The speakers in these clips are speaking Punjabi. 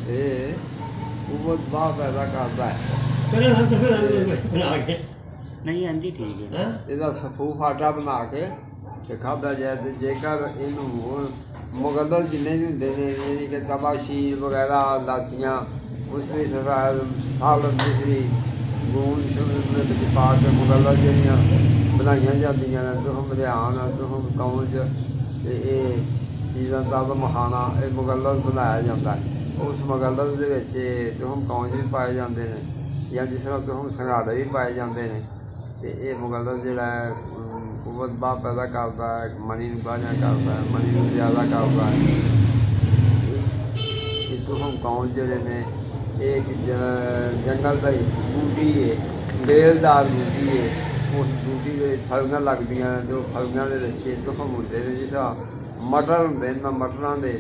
ਇਹ ਬਹੁਤ ਬਾਹ ਪੈਦਾ ਕਰਦਾ ਹੈ। ਬਣਾ ਕੇ ਨਹੀਂ ਹਾਂਜੀ ਠੀਕ ਹੈ। ਇਹਦਾ ਸਫੂ ਫਾਟਾ ਬਣਾ ਕੇ ਤੇ ਖਾਧਾ ਜਾਏ। ਤੇ ਜੇਕਰ ਇਹਨੂੰ ਹੁਣ ਮੁਗੱਦਲ ਜਿੰਨੇ ਵੀ ਹੁੰਦੇ ਨੇ ਯਾਨੀ ਕਿ ਤਬਾਸ਼ੀਰ ਵਗੈਰਾ ਲਾਚੀਆਂ ਉਸ ਵਿੱਚ ਸਾਲਨ ਮਿਸਰੀ ਗੂੰਦ ਸ਼ੁਰੂ ਵਿੱਚ ਪਾ ਕੇ ਮੁਗੱਦਲ ਜਿਹੜੀਆਂ ਬਣਾਈਆਂ ਜਾਂਦੀਆਂ ਨੇ ਤੁਹਮ ਰਿਹਾਨ ਤੁਹਮ ਕੌਂਜ ਅਤੇ ਇਹ ਚੀਜ਼ਾਂ ਦਾ ਮਖਾਣਾ ਇਹ ਮੁਗੱਦਲ ਬਣਾਇਆ ਜਾਂਦਾ ਹੈ। ਉਸ ਮੁਗੱਦਲ ਦੇ ਵਿੱਚ ਤੁਹਮ ਕੌਂਜ ਵੀ ਪਾਏ ਜਾਂਦੇ ਨੇ ਜਾਂ ਜਿਸ ਤਰ੍ਹਾਂ ਤੁਹਮ ਸੰਘਾੜੇ ਵੀ ਪਾਏ ਜਾਂਦੇ ਨੇ। ਅਤੇ ਇਹ ਮੁਗੱਦਲ ਜਿਹੜਾ ਹੈ ਕੁਵਤ ਬਾਹ ਪੈਦਾ ਕਰਦਾ ਹੈ, ਮਣੀ ਨੂੰ ਬਾਝਾਂ ਕਰਦਾ ਹੈ, ਮਣੀ ਨੂੰ ਜ਼ਿਆਦਾ ਕਰਦਾ ਹੈ। ਇਹ ਤੁਹਮ ਕੌਂਜ ਜਿਹੜੇ ਨੇ ਇਹ ਇੱਕ ਜੰਗਲ ਦਾ ਹੀ ਬੂਟੀ ਹੈ, ਬੇਲਦਾਰ ਬੂਟੀ ਹੈ। ਉਸ ਬੂਟੀ ਦੇ ਫਲੀਆਂ ਲੱਗਦੀਆਂ ਨੇ ਜੋ ਫਲੀਆਂ ਦੇ ਵਿੱਚ ਤੁਹਮ ਹੁੰਦੇ ਨੇ। ਜਿਸ ਤਰ੍ਹਾਂ ਮਟਰ ਹੁੰਦੇ ਨੇ ਮਟਰਾਂ ਦੇ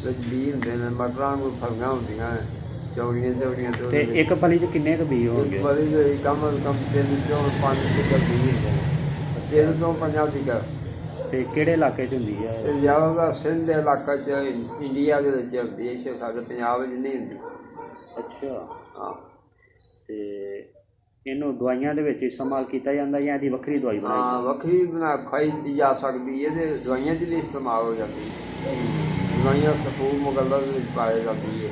ਵਿੱਚ ਬੀਜ ਹੁੰਦੇ ਨੇ, ਮਟਰਾਂ ਨੂੰ ਫਲੀਆਂ ਹੁੰਦੀਆਂ ਨੇ ਚੌੜੀਆਂ ਚੌੜੀਆਂ। ਤੇ ਇੱਕ ਫਲੀ 'ਚ ਕਿੰਨੇ ਕੁ ਬੀਜ ਹੋਣਗੇ? ਇੱਕ ਫਲੀ ਦੇ ਕਮ ਅਜ਼ ਕਮ 3 ਤੋਂ 5 ਤੀਕਰ ਬੀਜ ਹੁੰਦੇ ਨੇ, 3 ਤੋਂ 5 ਤੀਕਰ। ਤੇ ਕਿਹੜੇ ਇਲਾਕੇ 'ਚ ਹੁੰਦੀ ਹੈ? ਇਹ ਜ਼ਿਆਦਾਤਰ ਸਿੰਧ ਦੇ ਇਲਾਕੇ 'ਚ ਇੰਡੀਆ ਦੇ ਵਿੱਚ ਹੁੰਦੀ ਹੈ, ਸਾਡੇ ਪੰਜਾਬ ਵਿੱਚ ਨਹੀਂ ਹੁੰਦੀ। ਅੱਛਾ ਹਾਂ। ਤੇ ਇਹਨੂੰ ਦਵਾਈਆਂ ਦੇ ਵਿੱਚ ਇਸਤੇਮਾਲ ਕੀਤਾ ਜਾਂਦਾ ਜਾਂ ਇਹਦੀ ਵੱਖਰੀ ਦਵਾਈ ਬਣਾਈ? ਹਾਂ, ਵੱਖਰੀ ਬਣਾ ਖਾਈ ਜਾ ਸਕਦੀ ਹੈ। ਇਹਦੇ ਦਵਾਈਆਂ 'ਚ ਵੀ ਇਸਤੇਮਾਲ ਹੋ ਜਾਂਦੀ ਹੈ। ਦਵਾਈਆਂ ਸਫੂਰ ਮੁਗੱਦਲ ਦੇ ਵਿੱਚ ਪਾਈ ਜਾਂਦੀ ਹੈ।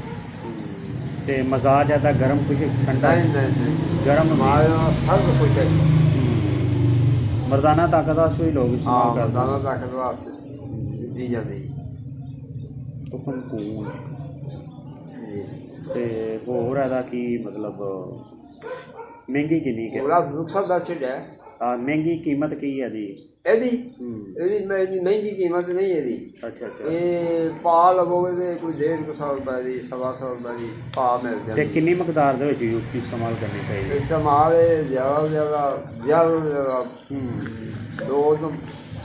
ਤੇ ਮਜ਼ਾਜ ਇਹਦਾ ਗਰਮ ਕੁਝ ਠੰਡਾ? ਨਹੀਂ ਗਰਮ ਮਾਲ ਸਭ ਕੁਝ ਹੈ। ਮਰਦਾਨਾ ਤਾਕਤ ਵਾਸਤੇ ਵੀ ਲੋਕ ਇਸਤੇਮਾਲ ਹਾਂ, ਕਰਦੇ ਦਾਣਾ ਤਾਕਤ ਵਾਸਤੇ ਦਿੱਤੀ ਜਾਂਦੀ ਹੈ। ਤੁਖਮ ਕੂਨ। ਜੀ ਤੇ ਹੋਰ ਇਹਦਾ ਕੀ ਮਤਲਬ ਮਹਿੰਗੀ ਕਿੰਨੀ ਕਿ? ਪੂਰਾ ਰੁਖਸਤ ਦਾ ਛਿੜਿਆ ਮਹਿੰਗੀ ਕੀਮਤ ਕੀ ਹੈ ਇਹਦੀ? ਇਹਦੀ ਮਹਿੰਗੀ ਕੀਮਤ ਨਹੀਂ ਇਹਦੀ। ਅੱਛਾ ਅੱਛਾ। ਇਹ ਪਾ ਲਵੋਗੇ ਤੇ ਕੋਈ 150 ਰੁਪਏ ਦੀ 125 ਰੁਪਏ ਦੀ ਪਾ ਮਿਲ ਤੇ ਜਾਂਦੀ। ਕਿੰਨੀ ਮਕਦਾਰ ਦੇ ਵਿੱਚ ਇਸਤੇਮਾਲ ਕਰਨੀ ਚਾਹੀਦੀ? ਇਸਤੇਮਾਲ ਜ਼ਿਆਦਾ ਤੋਂ ਜ਼ਿਆਦਾ 2 ਤੋਂ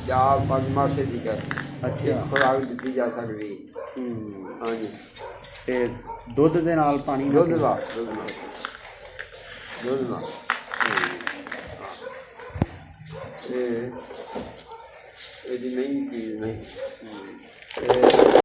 4-5 ਮਾਸੇ ਦੀ ਅੱਛਾ ਖੁਰਾਕ ਦਿੱਤੀ ਜਾ ਸਕਦੀ ਹੈ। ਹਾਂਜੀ। ਤੇ ਦੁੱਧ ਦੇ ਨਾਲ ਪਾਣੀ? ਦੁੱਧ ਨਾਲ ਦੁੱਧ ਨਾਲ ਇਹ ਇਹਦੀ ਮਹਿੰਗੀ ਚੀਜ਼ ਨਹੀਂ।